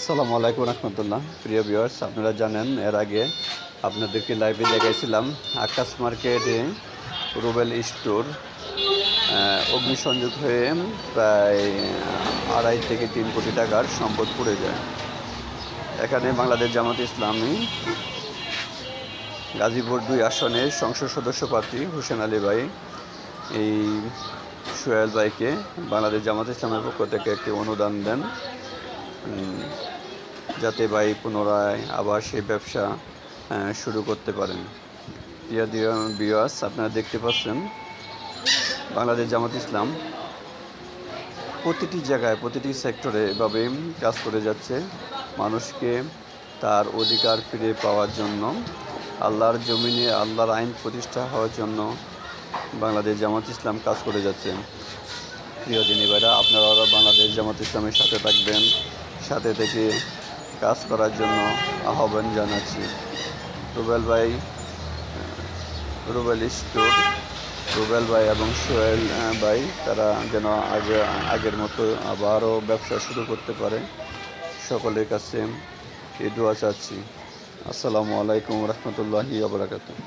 আসসালামু আলাইকুম রহমতুল্লাহ। প্রিয় ভিউয়ার্স, আপনারা জানেন এর আগে আপনাদেরকে লাইভে দেখাইছিলাম আকাশ মার্কেটে রুবেল স্টোর অগ্নিসংযোগ হয়ে প্রায় 2.5 থেকে 3 কোটি টাকার সম্পদ পুড়ে যায়। এখানে বাংলাদেশ জামাত ইসলামী গাজীপুর 2 আসনের সংসদ সদস্য প্রার্থী হোসেন আলী ভাই এই সোহেল ভাইকে বাংলাদেশ জামাত ইসলামের পক্ষ থেকে একটি অনুদান দেন, যাতে ভাই পুনরায় আবার সেই ব্যবসা শুরু করতে পারেন। প্রিয় ভিউয়ার্স, আপনারা দেখতে পাচ্ছেন বাংলাদেশ জামাত ইসলাম প্রতিটি জায়গায় প্রতিটি সেক্টরে এভাবে কাজ করে যাচ্ছে, মানুষকে তার অধিকার ফিরে পাওয়ার জন্য, আল্লাহর জমিনে আল্লাহর আইন প্রতিষ্ঠা হওয়ার জন্য বাংলাদেশ জামাত ইসলাম কাজ করে যাচ্ছে। প্রিয় দিনী ভাইরা, আপনারাও বাংলাদেশ জামাত ইসলামের সাথে থাকবেন, সাথে থেকে কাজ করার জন্য আহ্বান জানাচ্ছি। রুবেল স্টোর, রুবেল ভাই এবং সোহেল ভাই তারা যেন আগের মতো আবারও ব্যবসা শুরু করতে পারে, সকলের কাছে এই দোয়া চাচ্ছি। আসসালামু আলাইকুম রহমতুল্লাহি ওয়া বারাকাতুহু।